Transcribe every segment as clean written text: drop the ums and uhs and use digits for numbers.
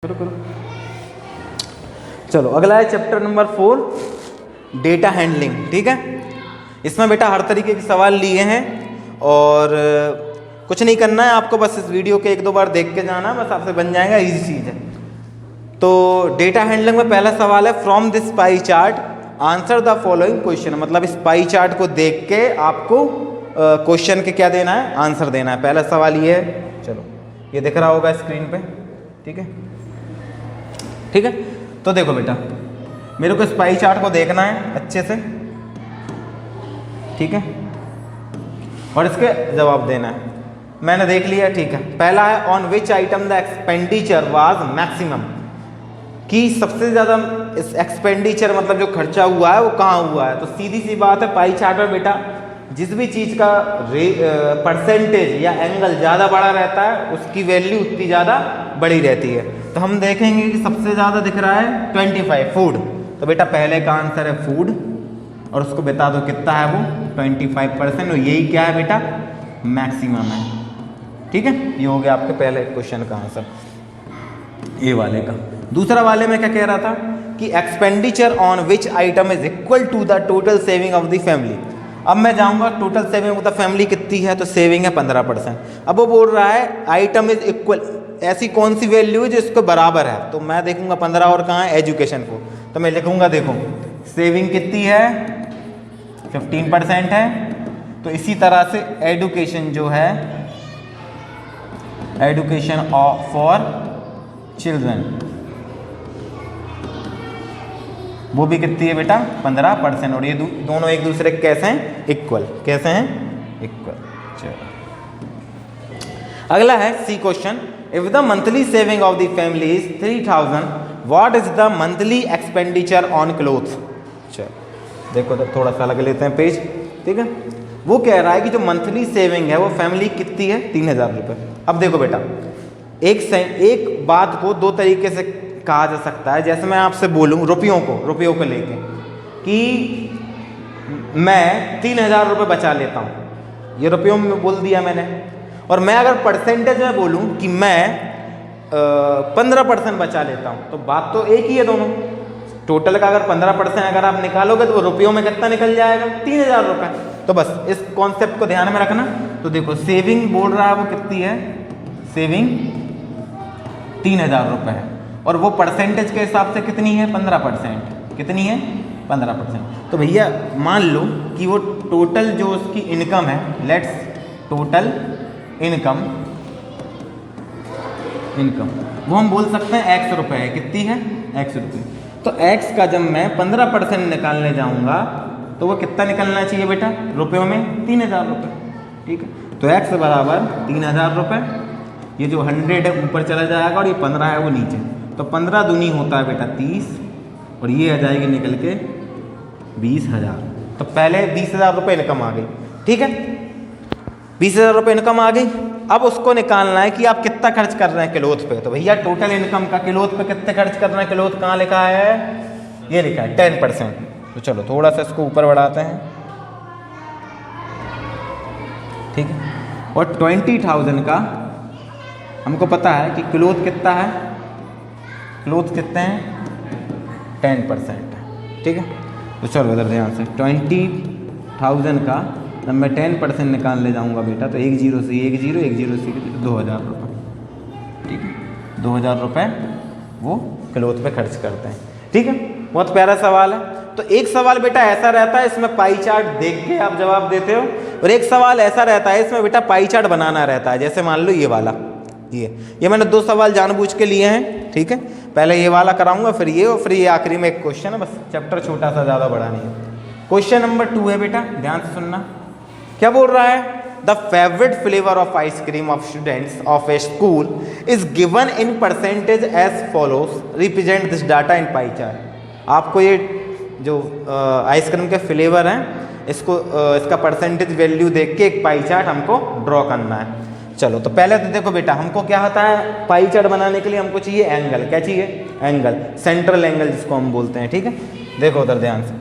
करो करो। चलो अगला है चैप्टर नंबर 4 डेटा हैंडलिंग। ठीक है, इसमें बेटा हर तरीके के सवाल लिए हैं और कुछ नहीं करना है आपको, बस इस वीडियो के एक दो बार देख के जाना, बस आपसे बन जाएगा, इजी चीज़ है। तो डेटा हैंडलिंग में पहला सवाल है from this pie chart answer the following question. मतलब इस पाई चार्ट को देख के आपको क्वेश्चन के क्या देना है, आंसर देना है। पहला सवाल ये है, चलो ये दिख रहा होगा स्क्रीन पे। ठीक है ठीक है, तो देखो बेटा मेरे को इस पाई चार्ट को देखना है अच्छे से, ठीक है, और इसके जवाब देना है। मैंने देख लिया, ठीक है। पहला है on which item the expenditure was maximum, कि सबसे ज़्यादा इस एक्सपेंडिचर मतलब जो खर्चा हुआ है वो कहाँ हुआ है। तो सीधी सी बात है, पाई चार्ट में बेटा जिस भी चीज़ का परसेंटेज या एंगल ज़्यादा बड़ा रहता है उसकी वैल्यू उतनी ज़्यादा बड़ी रहती है। तो हम देखेंगे कि सबसे ज़्यादा दिख रहा है 25 फूड, तो बेटा पहले का आंसर है फूड, और उसको बता दो कितना है वो 25%, और यही क्या है बेटा मैक्सिमम है। ठीक है, ये हो गया आपके पहले क्वेश्चन का आंसर, ये वाले का। दूसरा वाले में क्या कह रहा था कि expenditure on which item is equal to the total saving of the family. अब मैं जाऊंगा total saving of the family कितनी है, तो सेविंग है 15%। अब वो बोल रहा है आइटम इज इक्वल, ऐसी कौन सी वैल्यू है जो इसको बराबर है। तो मैं देखूंगा 15 और कहाँ है एजुकेशन को, तो मैं लिखूंगा देखो सेविंग कितनी है 15% है, तो इसी तरह से एडुकेशन जो है एडुकेशन फॉर चिल्ड्रन वो भी कितनी है बेटा 15%, और ये दोनों एक दूसरे के कैसे हैं इक्वल, कैसे हैं इक्वल। चलो अगला है C question, if the monthly saving of the family is 3000 what is the monthly expenditure on clothes. चलो देखो तो थोड़ा सा अलग लेते हैं पेज। ठीक है, वो कह रहा है कि जो मंथली सेविंग है वो फैमिली कितनी है 3000 रुपये। अब देखो बेटा एक बात को दो तरीके से कहा जा सकता है। जैसे मैं आपसे बोलूं रुपयों को लेके कि मैं 3000 रुपये बचा लेता हूं, ये रुपयों में बोल दिया मैंने। और मैं अगर परसेंटेज में बोलूं कि मैं 15% बचा लेता हूं, तो बात तो एक ही है दोनों। टोटल का अगर 15% अगर आप निकालोगे तो वो रुपयों में कितना निकल जाएगा 3000 रुपये। तो बस इस कॉन्सेप्ट को ध्यान में रखना। तो देखो सेविंग बोल रहा है वो कितनी है, सेविंग 3000 रुपये है, और वो परसेंटेज के हिसाब से कितनी है 15%। कितनी है 15%। तो भैया मान लो कि वो टोटल जो उसकी इनकम है, लेट्स टोटल इनकम वो हम बोल सकते हैं x रुपये है। कितनी है x रुपये। तो x का जब मैं 15% निकालने जाऊंगा तो वो कितना निकलना चाहिए बेटा रुपयों में 3000 रुपये। ठीक है, तो x बराबर 3000 रुपये, ये जो 100 है ऊपर चला जाएगा और ये 15 है वो नीचे, तो 15 दूनी होता है बेटा 30, और ये आ जाएगी निकल के 20,000। तो पहले 20,000 रुपये इनकम आ गई। ठीक है, 20,000 रुपये इनकम आ गई। अब उसको निकालना है कि आप कितना खर्च कर रहे हैं क्लोथ पे। तो भैया टोटल इनकम का क्लोथ पे कितने खर्च कर रहे हैं, क्लोथ कहाँ लिखा है, ये लिखा है 10%। तो चलो थोड़ा सा इसको ऊपर बढ़ाते हैं। ठीक है, और 20,000 का हमको पता है कि क्लोथ कितना है, क्लोथ कितने हैं 10% है। ठीक है, तो चलो इधर ध्यान से 20,000 का जब मैं 10% निकाल ले जाऊंगा बेटा, तो एक जीरो से 2000 रुपये। ठीक है, 2000 रुपये वो क्लोथ पे खर्च करते हैं। ठीक है, बहुत प्यारा सवाल है। तो एक सवाल बेटा ऐसा रहता है इसमें पाई चार्ट देख के आप जवाब देते हो, और एक सवाल ऐसा रहता है इसमें बेटा पाई चार्ट बनाना रहता है। जैसे मान लो ये वाला, ये मैंने दो सवाल जानबूझ के लिए हैं। ठीक है, पहले ये वाला कराऊंगा, फिर ये, और फिर ये आखिरी में एक क्वेश्चन है। बस चैप्टर छोटा सा, ज़्यादा बड़ा नहीं है। क्वेश्चन नंबर 2 है बेटा, ध्यान से सुनना। क्या बोल रहा है, the favourite flavour of ice cream of students of a school is given in percentage as follows, represent this data in pie chart. आपको ये जो आइसक्रीम के फ्लेवर हैं इसको इसका परसेंटेज वैल्यू देख के एक पाई चार्ट हमको ड्रॉ करना है। चलो तो पहले तो देखो बेटा हमको क्या होता है पाई चार्ट बनाने के लिए हमको चाहिए एंगल। क्या चाहिए, एंगल, सेंट्रल एंगल जिसको हम बोलते हैं। ठीक है, देखो उधर ध्यान से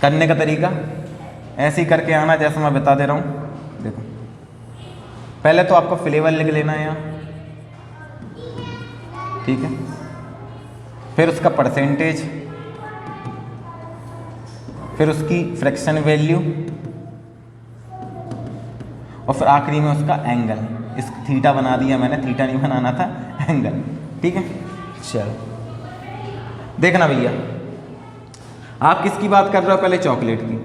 करने का तरीका ऐसे ही करके आना जैसा मैं बता दे रहा हूँ। देखो पहले तो आपको फ्लेवर लिख लेना है यहाँ। ठीक है, फिर उसका परसेंटेज, फिर उसकी फ्रैक्शन वैल्यू, और फिर आखिरी में उसका एंगल। इस थीटा बना दिया मैंने, थीटा नहीं बनाना था, एंगल। ठीक है, चलो देखना भैया, आप किसकी बात कर रहे हो? पहले चॉकलेट की।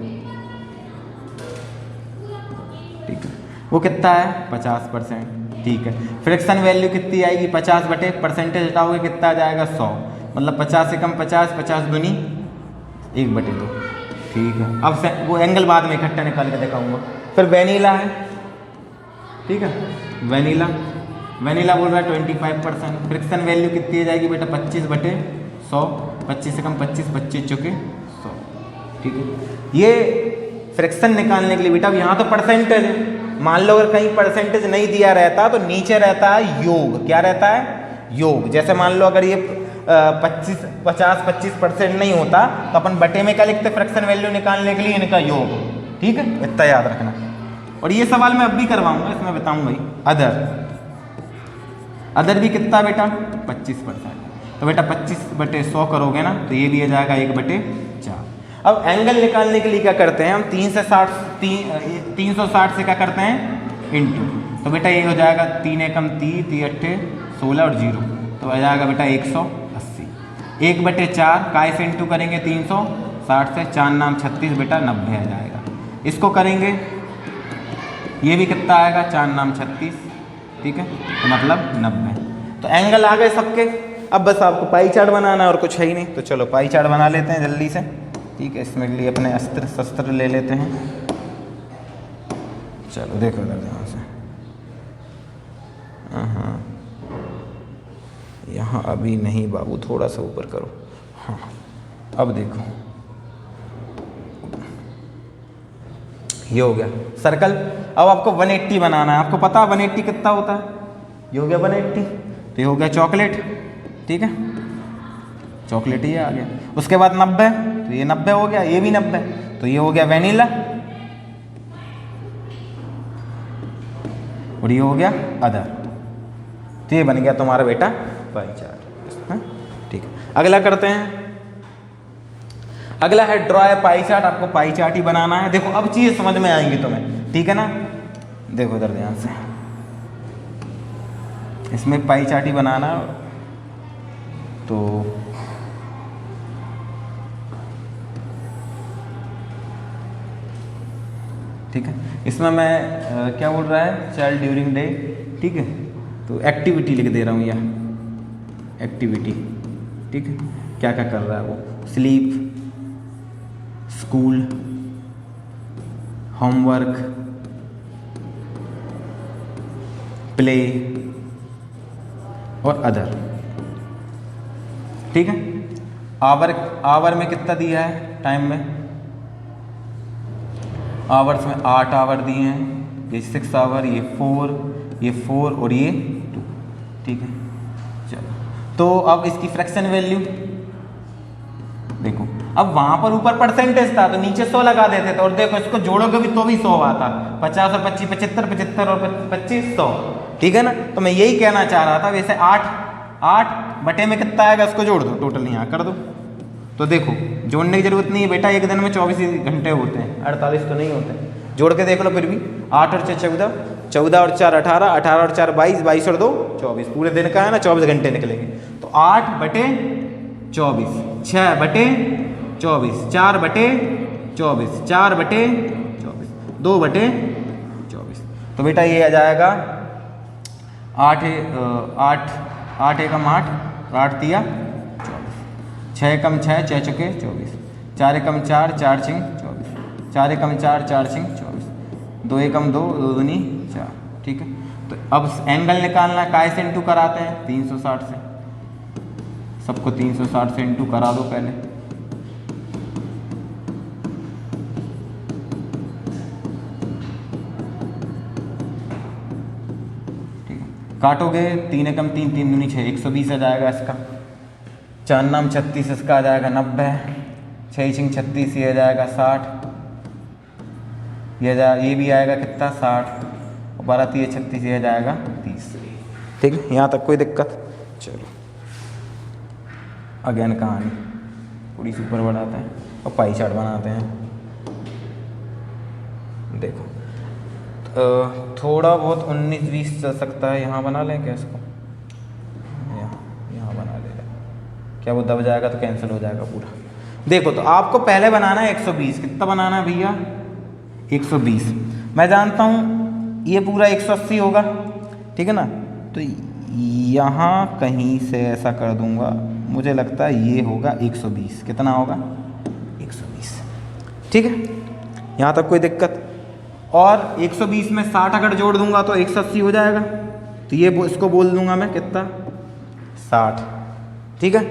ठीक है, वो कितना है? 50%। ठीक है, फ्रैक्शन वैल्यू कितनी आएगी? 50 बटे परसेंटेज हटाओगे कितना आ जाएगा? 100। मतलब 50 से कम 50, 50 दूनी 1/2। ठीक है, अब वो एंगल बाद में इकट्ठा निकाल के दिखाऊंगा। फिर वेनिला है, ठीक है, वेनिला बोल रहा है 25%। फ्रिक्शन वैल्यू कितनी आ जाएगी बेटा? 25/100। 25 से कम 25, 25 चुके 100। ठीक है, ये फ्रिक्शन निकालने के लिए बेटा, अब यहाँ तो परसेंटेज है, मान लो अगर कहीं परसेंटेज नहीं दिया रहता तो नीचे रहता है योग। क्या रहता है? योग। जैसे मान लो अगर ये 50-25% नहीं होता तो अपन बटे में क्या लिखते? फ्रिक्शन वैल्यू निकालने के लिए इनका योग। ठीक है, इतना याद रखना। और ये सवाल मैं अब भी करवाऊंगा, इसमें बताऊंगा ही। अदर भी कितना बेटा? 25%। तो बेटा 25/100 करोगे ना तो ये भी आ जाएगा 1/4। अब एंगल निकालने के लिए क्या करते हैं हम? 360 से क्या करते हैं? इंटू। तो बेटा ये हो जाएगा 3 एकम 3, 3 अट्ठे 16 और 0, तो आ जाएगा बेटा 180। 1/4 काय से इंटू करेंगे? 360 से, 4 नाम 36 बेटा 90 आ जाएगा। इसको करेंगे, ये भी कितना आएगा? 4 नाम 36। ठीक है, तो मतलब 90। तो एंगल आ गए सबके। अब बस आपको पाई चार्ट बनाना है और कुछ है ही नहीं। तो चलो पाई चार्ट बना लेते हैं जल्दी से। ठीक है, इसमें लिए अपने अस्त्र शस्त्र ले लेते हैं। चलो देखो इधर यहाँ से, हाँ यहाँ अभी नहीं बाबू, थोड़ा सा ऊपर करो। हाँ, अब देखो ये हो गया सर्कल। अब आपको 180 बनाना है। आपको पता है 180 कितना होता है? ये हो गया 180। तो ये हो गया चॉकलेट। ठीक है, चॉकलेट ये आ गया। उसके बाद 90, तो ये 90 हो गया, ये भी 90, तो ये हो गया वेनिला, और ये हो गया अदर। तो ये बन गया तुम्हारा बेटा पाई चार्ट। ठीक है, अगला करते हैं। अगला है ड्रॉ ए पाई चार्ट। आपको पाई चार्ट ही बनाना है। देखो अब चीज़ समझ में आएंगी तुम्हें, ठीक है ना? देखो इधर ध्यान से, इसमें पाई चार्ट ही बनाना। तो ठीक है, इसमें मैं क्या बोल रहा है? Child during day. ठीक है, तो एक्टिविटी लिख दे रहा हूँ यहाँ, एक्टिविटी। ठीक है, क्या क्या कर रहा है वो? स्लीप, स्कूल, होमवर्क, प्ले और अदर। ठीक है, आवर में कितना दिया है? टाइम में आवर्स में 8 आवर दिए हैं। ये 6 आवर, ये 4 और ये 2। ठीक है, चलो तो अब इसकी फ्रैक्शन वैल्यू देखो। अब वहां पर ऊपर परसेंटेज था तो नीचे 100 लगा देते थे, और देखो इसको जोड़ोगे भी तो भी 100 आता। 50 और 25 75, 75 और 25 100। ठीक है ना? तो मैं यही कहना चाह रहा था। वैसे 8 बटे में कितना आएगा उसको जोड़ दो, टोटल यहाँ कर दो। तो देखो जोड़ने की जरूरत नहीं है बेटा, एक दिन में 24 घंटे होते हैं, 48 तो नहीं होते। जोड़ के देख लो फिर भी। 8 और 6 14, 14 और 4 18, 18 और 4 22, 22 और 2 24। पूरे दिन का है ना, 24 घंटे निकलेंगे। तो 8 बटे 24, 6 बटे 24, 4 बटे 24, 4 बटे 24, 2 बटे 24। तो बेटा ये आ जाएगा 8 एकम 8, 8 दिया 24, 6 एकम 6, 6 चुके 24, 4 एकम 4, 4 छिंग 24, 4 एकम 4, 4 छिंग 24, 2 एकम 2, 2 दूनी 4। ठीक है, तो अब एंगल निकालना है, काय से इंटू कराते हैं? 360 से। सबको 360 से इंटू करा दो पहले। ठीक है, काटोगे 3 एकम 3, 3 दूनी 6, 120 आ जाएगा इसका। 4 नाम 36, इसका आ जाएगा 90, 6 छिंग 36, ये आ जाएगा 60, ये भी आएगा कितना? 60, 12 3 36, ये आ जाएगा 30। ठीक है, यहाँ तक कोई दिक्कत? चलो अगेन कहानी थोड़ी सी ऊपर बढ़ाते हैं और पाई चार्ट बनाते हैं। देखो थोड़ा बहुत 19-20 चल सकता है, यहाँ बना लें क्या इसको, यहाँ बना ले, क्या वो दब जाएगा तो कैंसिल हो जाएगा पूरा। देखो तो आपको पहले बनाना है 120, कितना बनाना है भैया 120। मैं जानता हूँ ये पूरा 180 होगा, ठीक है ना, तो यहाँ कहीं से ऐसा कर दूंगा, मुझे लगता है ये होगा 120। कितना होगा 120, ठीक है, यहाँ तक कोई दिक्कत। और 120 में 60 अगर जोड़ दूंगा तो 180 हो जाएगा, तो ये इसको बोल दूंगा मैं कितना 60, ठीक है।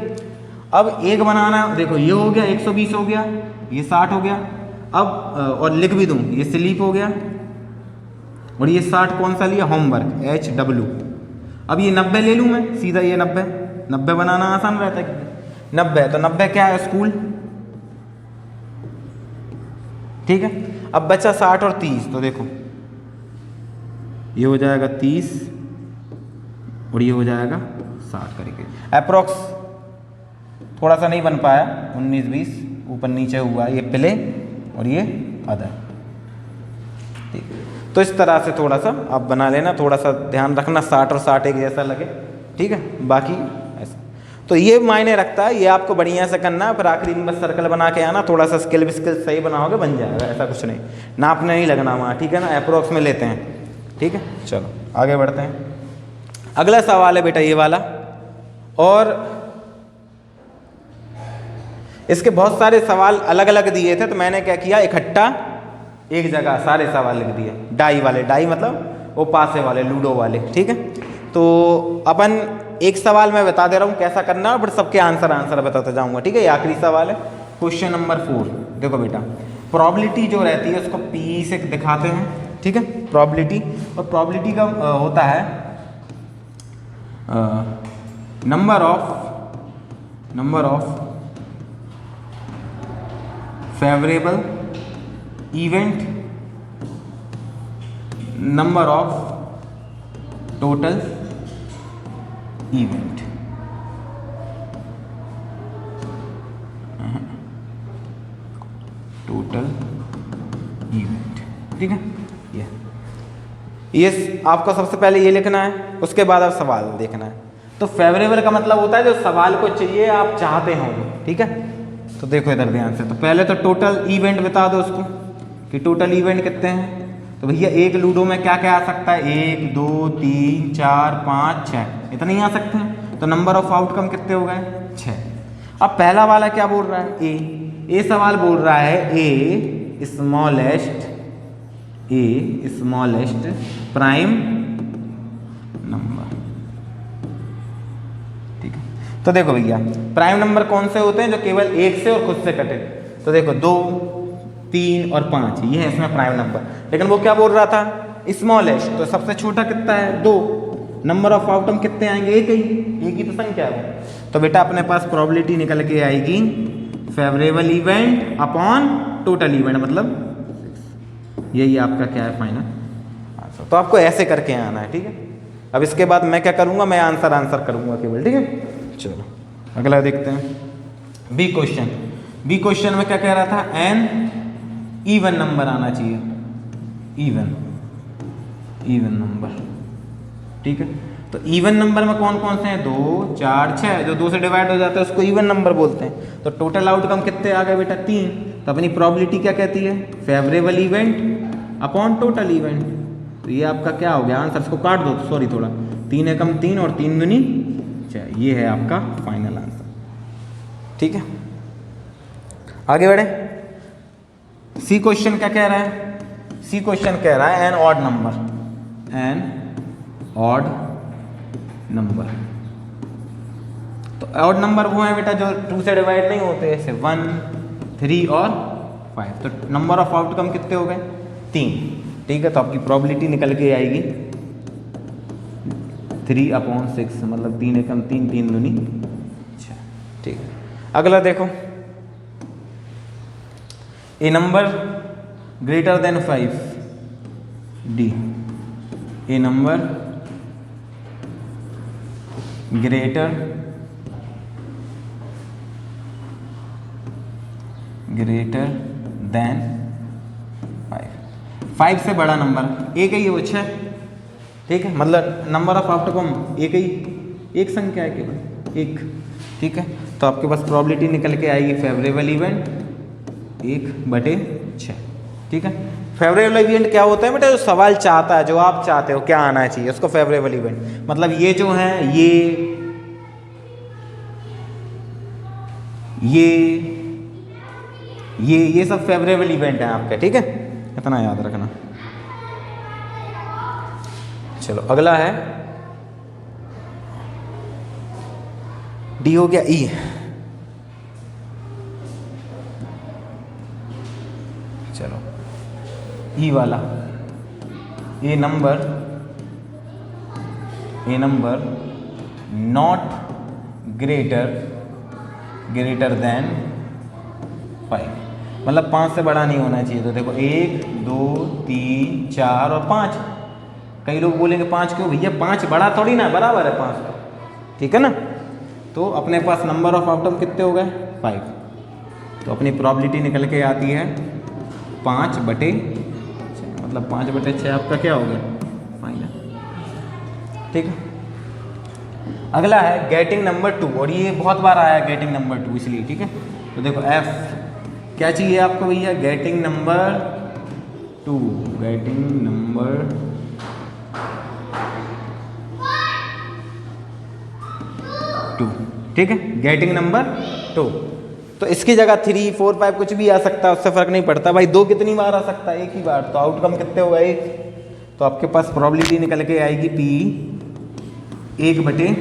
अब एक बनाना है, देखो ये हो गया 120 हो गया, ये 60 हो गया। अब और लिख भी दूँ, ये स्लीप हो गया और ये 60 कौन सा लिया, होमवर्क HW। अब ये 90 ले लूँ मैं सीधा, ये 90 बनाना आसान रहता है, 90 तो 90 क्या है स्कूल, ठीक है। अब बचा 60 और 30, तो देखो ये हो जाएगा 30 और ये हो जाएगा 60 करके अप्रोक्स। थोड़ा सा नहीं बन पाया 19-20 ऊपर नीचे हुआ, ये प्ले और ये अदर, ठीक है। तो इस तरह से थोड़ा सा आप बना लेना, थोड़ा सा ध्यान रखना 60 और 60 एक जैसा लगे, ठीक है। बाकी ऐसा तो ये मायने रखता है, ये आपको बढ़िया से करना है, फिर आखिरी में बस सर्कल बना के आना, थोड़ा सा स्केल सही बनाओगे बन जाएगा, ऐसा कुछ नहीं, नापने नहीं लगना वहाँ, ठीक है ना, अप्रोक्स में लेते हैं, ठीक है। चलो आगे बढ़ते हैं। अगला सवाल है बेटा ये वाला, और इसके बहुत सारे सवाल अलग अलग दिए थे, तो मैंने क्या किया इकट्ठा एक जगह सारे सवाल लिख दिए, डाई वाले, डाई मतलब वो पासे वाले लूडो वाले, ठीक है। तो अपन एक सवाल मैं बता दे रहा हूँ कैसा करना है, बट सबके आंसर बताता जाऊंगा, ठीक है। ये आखिरी सवाल है, क्वेश्चन नंबर 4। देखो बेटा प्रोबेबिलिटी जो रहती है उसको P से दिखाते हैं, ठीक है, प्रोबेबिलिटी। और प्रोबेबिलिटी का होता है number of favourable event, number of total event, ठीक है। ये आपको सबसे पहले ये लिखना है, उसके बाद आप सवाल देखना है। तो फेवरेबल का मतलब होता है जो सवाल को चाहिए आप चाहते हो, ठीक है। तो देखो इधर ध्यान से, तो पहले तो टोटल इवेंट बता दो उसको कि टोटल इवेंट कितने हैं। तो भैया एक लूडो में क्या क्या आ सकता है, 1 2 3 4 5 6, इतने ही आ सकते हैं। तो नंबर ऑफ आउटकम कितने हो गए 6। अब पहला वाला क्या बोल रहा है, ए सवाल बोल रहा है ए स्मॉलेस्ट प्राइम नंबर, ठीक है। तो देखो भैया प्राइम नंबर कौन से होते हैं, जो केवल 1 से और खुद से कटे। तो देखो 2 3 और 5 ये है इसमें प्राइम नंबर। लेकिन वो क्या बोल रहा था स्मॉलेस्ट, तो सबसे छोटा कितना है 2। नंबर ऑफ आउटकम कितने आएंगे, एक ही तो संख्या है। तो बेटा अपने पास प्रोबेबिलिटी निकल के आएगी favourable event upon total event, मतलब यही आपका क्या है फाइनल आंसर। तो आपको ऐसे करके आना है, ठीक है। अब इसके बाद मैं क्या करूंगा, मैं आंसर करूंगा केवल, ठीक है। चलो अगला देखते हैं। बी क्वेश्चन में क्या कह रहा था, एन इवन नंबर आना चाहिए, इवन नंबर, ठीक है। तो इवन नंबर में कौन कौन से हैं, 2 4 6, जो 2 से डिवाइड हो जाता है उसको इवन नंबर बोलते हैं। तो टोटल आउटकम कितने आ गए बेटा 3। तो अपनी प्रोबेबिलिटी क्या कहती है, favourable event upon total event. तो ये आपका क्या हो गया आंसर, इसको काट दो, सॉरी थोड़ा, 3 एकम 3 और 3 दूनी 6, ये है आपका फाइनल आंसर, ठीक है। आगे बढ़े। सी क्वेश्चन क्या कह रहा है, सी क्वेश्चन कह रहा है एन ऑड नंबर। तो ऑड नंबर वो है बेटा जो 2 से डिवाइड नहीं होते, जैसे 1 3 और 5। तो नंबर ऑफ आउटकम कितने हो गए 3, ठीक है। तो आपकी प्रोबेबिलिटी निकल के आएगी 3/6, मतलब 3 एकम 3 3 दूनी 6, ठीक है। अगला देखो, ए नंबर ग्रेटर देन 5, डी, ए नंबर ग्रेटर ग्रेटर देन 5 से बड़ा नंबर एक ही है वो 6, ठीक है, मतलब नंबर ऑफ आउटकम एक संख्या है केवल एक, ठीक है। तो आपके पास प्रोबेबिलिटी निकल के आएगी फेवरेबल इवेंट 1/6, ठीक है। फेवरेबल इवेंट क्या होता है बेटा, जो सवाल चाहता है, जो आप चाहते हो क्या आना चाहिए उसको फेवरेबल इवेंट, मतलब ये जो है ये सब फेवरेबल इवेंट है आपके, ठीक है, इतना याद रखना। चलो अगला है डी हो गया, ई। चलो ई वाला, ए नंबर नॉट ग्रेटर देन 5, मतलब 5 से बड़ा नहीं होना चाहिए। तो देखो 1 2 3 4 और 5, कई लोग बोलेंगे 5 क्यों भैया, 5 बड़ा थोड़ी ना, बराबर है 5 का, ठीक है ना। तो अपने पास नंबर ऑफ आउटकम कितने हो गए 5, तो अपनी प्रोबेबिलिटी निकल के आती है 5/6, मतलब 5/6 आपका क्या हो गया फाइनल, ठीक है। अगला है गेटिंग नंबर 2, और ये बहुत बार आया है गेटिंग नंबर 2 इसलिए, ठीक है। तो देखो एफ क्या चाहिए आपको भैया, गेटिंग नंबर 2, ठीक है, गेटिंग नंबर 2। तो इसकी जगह 3 4 5 कुछ भी आ सकता है, उससे फर्क नहीं पड़ता भाई। 2 कितनी बार आ सकता है, एक ही बार, तो आउटकम कितने हो गए 1, तो आपके पास प्रोबेबिलिटी निकल के आएगी P 1/,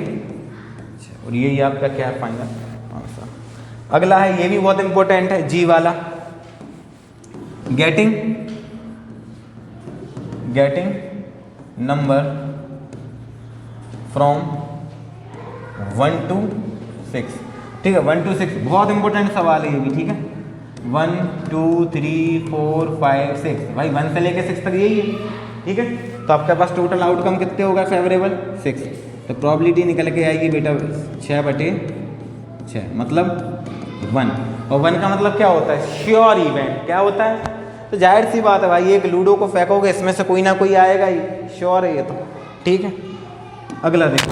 और यही आपका क्या है फाइनल आंसर। अगला है, ये भी बहुत इंपॉर्टेंट है, जी वाला, गेटिंग नंबर फ्रॉम 1 to 6, ठीक है, 1 to 6 बहुत इंपॉर्टेंट सवाल है ये भी, ठीक है। 1 2 3 4 5 6, भाई 1 से लेके 6 तक यही है, ठीक है। तो आपके पास टोटल आउटकम कितने होगा फेवरेबल 6, तो प्रोबेबिलिटी निकल के आएगी बेटा 6/6, मतलब 1, और 1 का मतलब क्या होता है, श्योर इवेंट, क्या होता है, तो जाहिर सी बात है भाई, एक लूडो को फेंकोगे इसमें से कोई ना कोई आएगा ही, श्योर है ये तो, ठीक है। अगला देखो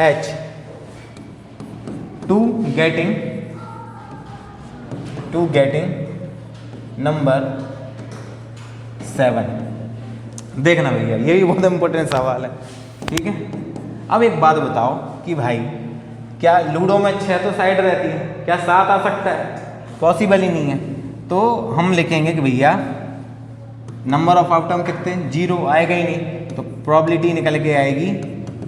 H, टू गेटिंग नंबर 7, देखना भैया ये भी बहुत इंपॉर्टेंट सवाल है, ठीक है। अब एक बात बताओ कि भाई क्या लूडो में 6 तो साइड रहती है, क्या 7 आ सकता है, पॉसिबल ही नहीं है। तो हम लिखेंगे कि भैया नंबर ऑफ आउटकम कितने, 0 आएगा ही नहीं, तो प्रोबेबिलिटी निकल के आएगी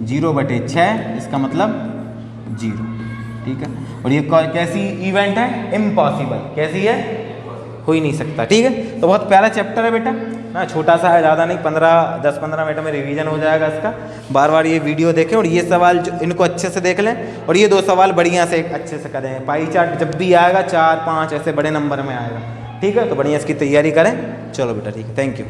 0/6, इसका मतलब 0, ठीक है। और ये कैसी इवेंट है, इम्पॉसिबल, कैसी है, हो ही नहीं सकता, ठीक है। तो बहुत प्यारा चैप्टर है बेटा ना, छोटा सा है, ज़्यादा नहीं, 10-15 मिनट में रिवीजन हो जाएगा इसका। बार बार ये वीडियो देखें और ये सवाल जो इनको अच्छे से देख लें, और ये 2 सवाल बढ़िया से अच्छे से करें। पाई चार्ट जब भी आएगा 4 5 ऐसे बड़े नंबर में आएगा, ठीक है। तो बढ़िया इसकी तैयारी करें, चलो बेटा ठीक है, थैंक यू।